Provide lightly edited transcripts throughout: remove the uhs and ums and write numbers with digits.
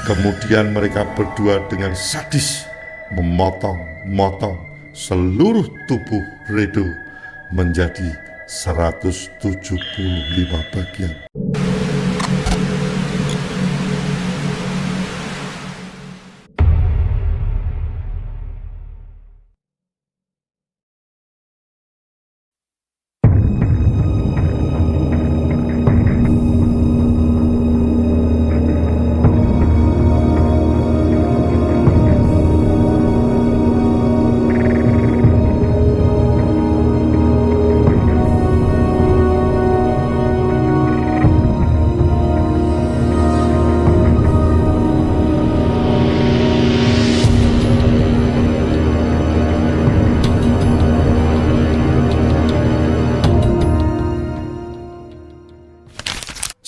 Kemudian mereka berdua dengan sadis memotong-motong seluruh tubuh Redo menjadi 175 bagian.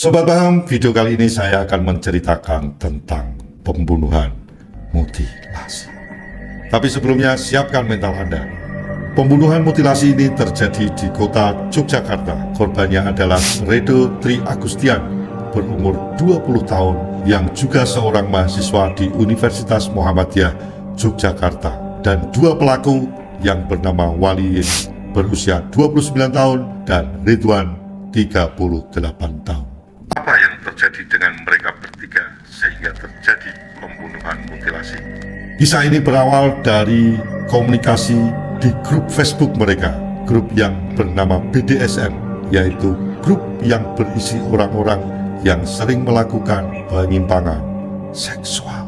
Sobat Paham, video kali ini saya akan menceritakan tentang pembunuhan mutilasi. Tapi sebelumnya siapkan mental Anda. Pembunuhan mutilasi ini terjadi di kota Yogyakarta. Korbannya adalah Redo Tri Agustian, berumur 20 tahun, yang juga seorang mahasiswa di Universitas Muhammadiyah Yogyakarta. Dan dua pelaku yang bernama Waliyin, berusia 29 tahun, dan Ridwan, 38 tahun. Apa yang terjadi dengan mereka bertiga sehingga terjadi pembunuhan mutilasi? Kisah ini berawal dari komunikasi di grup Facebook mereka, grup yang bernama BDSM, yaitu grup yang berisi orang-orang yang sering melakukan penyimpangan seksual.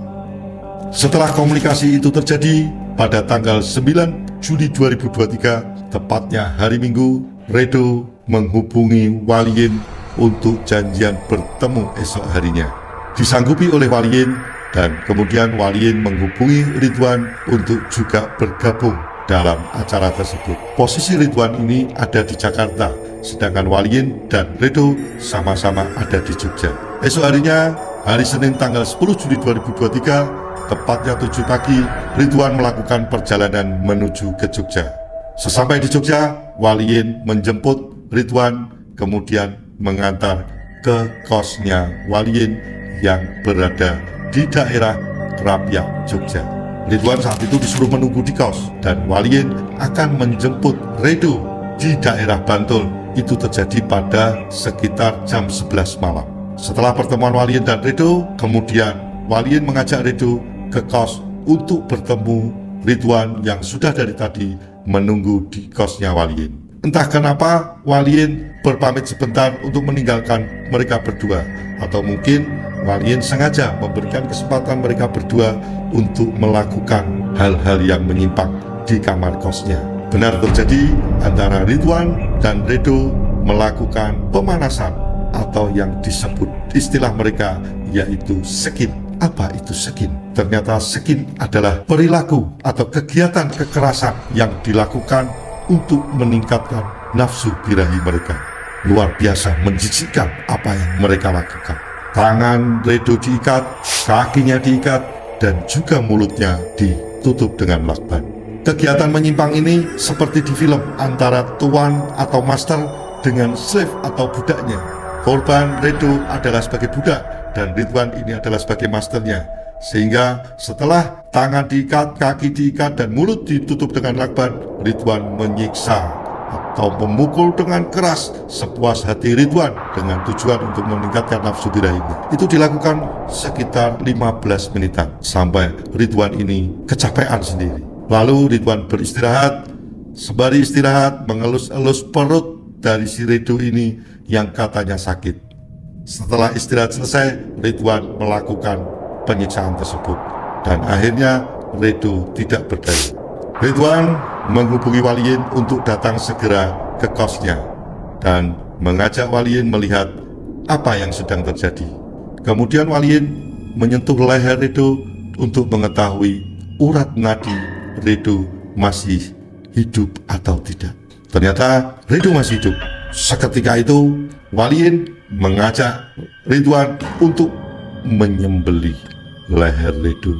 Setelah komunikasi itu terjadi pada tanggal 9 Juli 2023, tepatnya hari Minggu, Redo menghubungi Waliyin untuk janjian bertemu esok harinya. Disanggupi oleh Waliyin, dan kemudian Waliyin menghubungi Ridwan untuk juga bergabung dalam acara tersebut. Posisi Ridwan ini ada di Jakarta, sedangkan Waliyin dan Redo sama-sama ada di Jogja. Esok harinya, hari Senin tanggal 10 Juli 2023, tepatnya 7 pagi, Ridwan melakukan perjalanan menuju ke Jogja. Sesampai di Jogja, Waliyin menjemput Ridwan, kemudian mengantar ke kosnya Waliyin yang berada di daerah Krapyak, Jogja. Ridwan saat itu disuruh menunggu di kos, dan Waliyin akan menjemput Redo di daerah Bantul. Itu terjadi pada sekitar jam 11 malam. Setelah pertemuan Waliyin dan Redo, kemudian Waliyin mengajak Redo ke kos untuk bertemu Ridwan yang sudah dari tadi menunggu di kosnya Waliyin. Entah kenapa Waliyin berpamit sebentar untuk meninggalkan mereka berdua, atau mungkin Waliyin sengaja memberikan kesempatan mereka berdua untuk melakukan hal-hal yang menyimpang di kamar kosnya. Benar terjadi antara Ridwan dan Redo melakukan pemanasan, atau yang disebut istilah mereka yaitu skin. Apa itu skin? Ternyata skin adalah perilaku atau kegiatan kekerasan yang dilakukan untuk meningkatkan nafsu birahi mereka. Luar biasa menjijikkan apa yang mereka lakukan. Tangan Redo diikat, kakinya diikat, dan juga mulutnya ditutup dengan lakban. Kegiatan menyimpang ini seperti di film antara tuan atau master dengan slave atau budaknya. Korban Redo adalah sebagai budak, dan Ridwan ini adalah sebagai masternya. Sehingga setelah tangan diikat, kaki diikat, dan mulut ditutup dengan lakban, Ridwan menyiksa atau memukul dengan keras sepuas hati Ridwan dengan tujuan untuk meningkatkan nafsu birahinya. Itu dilakukan sekitar 15 menitan sampai Ridwan ini kecapean sendiri. Lalu Ridwan beristirahat. Sembari istirahat, mengelus-elus perut dari si Redo ini yang katanya sakit. Setelah istirahat selesai, Ridwan melakukan penyiksaan tersebut, dan akhirnya Redo tidak berdaya. Ridwan menghubungi Waliyin untuk datang segera ke kosnya dan mengajak Waliyin melihat apa yang sedang terjadi. Kemudian Waliyin menyentuh leher Redo untuk mengetahui urat nadi Redo masih hidup atau tidak. Ternyata Redo masih hidup. Seketika itu Waliyin mengajak Ridwan untuk menyembelih leher Redo.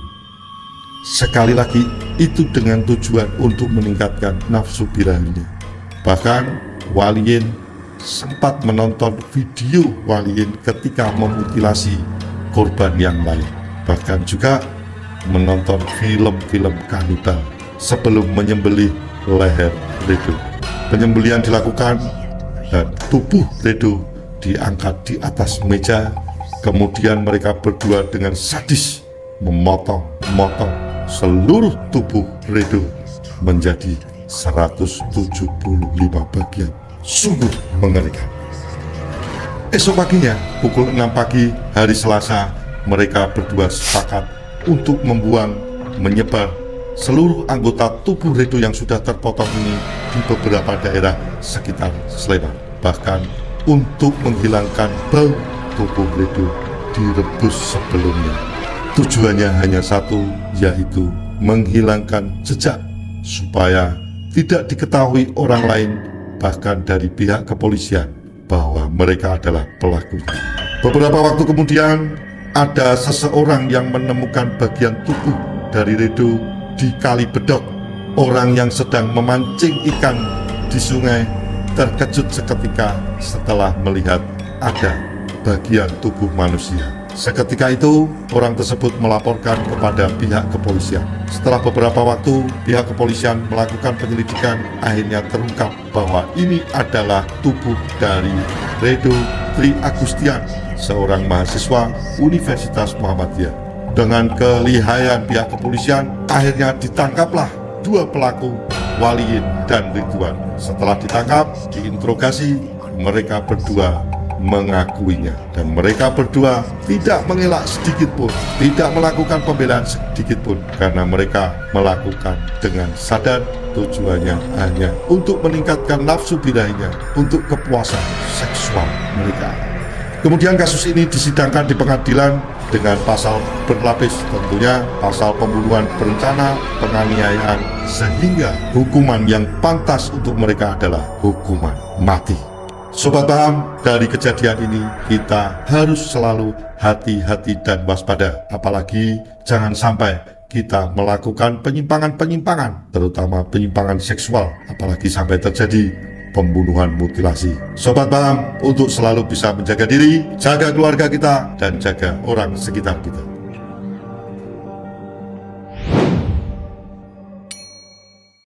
Sekali lagi, itu dengan tujuan untuk meningkatkan nafsu birahinya. Bahkan Waliyin sempat menonton video Waliyin ketika memutilasi korban yang lain. bahkan juga menonton film-film kanibal sebelum menyembelih leher Redo. Penyembelihan dilakukan dan tubuh Redo diangkat di atas meja. Kemudian mereka berdua dengan sadis memotong seluruh tubuh Redo menjadi 175 bagian. Sungguh mengerikan. Esok paginya, pukul 6 pagi hari Selasa, mereka berdua sepakat untuk menyebar seluruh anggota tubuh Redo yang sudah terpotong ini di beberapa daerah sekitar Sleman. Bahkan untuk menghilangkan bau tubuh Redo direbus sebelumnya. Tujuannya hanya satu, yaitu menghilangkan jejak supaya tidak diketahui orang lain, bahkan dari pihak kepolisian, bahwa mereka adalah pelakunya. Beberapa waktu kemudian, ada seseorang yang menemukan bagian tubuh dari Redo di Kali Bedok. Orang yang sedang memancing ikan di sungai terkejut seketika setelah melihat ada bagian tubuh manusia. Seketika itu, orang tersebut melaporkan kepada pihak kepolisian. Setelah beberapa waktu, pihak kepolisian melakukan penyelidikan, akhirnya terungkap bahwa ini adalah tubuh dari Redo Tri Agustian, seorang mahasiswa Universitas Muhammadiyah. Dengan kelihayan pihak kepolisian, akhirnya ditangkaplah dua pelaku, Waliin dan Ridwan. Setelah ditangkap, diinterogasi, mereka berdua mengakuinya, dan mereka berdua tidak mengelak sedikit pun, tidak melakukan pembelaan sedikit pun, karena mereka melakukan dengan sadar tujuannya hanya untuk meningkatkan nafsu birahinya, untuk kepuasan seksual mereka. Kemudian kasus ini disidangkan di pengadilan dengan pasal berlapis, tentunya pasal pembunuhan berencana, penganiayaan, sehingga hukuman yang pantas untuk mereka adalah hukuman mati. Sobat Paham, dari kejadian ini kita harus selalu hati-hati dan waspada, apalagi jangan sampai kita melakukan penyimpangan-penyimpangan, terutama penyimpangan seksual, apalagi sampai terjadi pembunuhan mutilasi. Sobat Paham, untuk selalu bisa menjaga diri, jaga keluarga kita, dan jaga orang sekitar kita.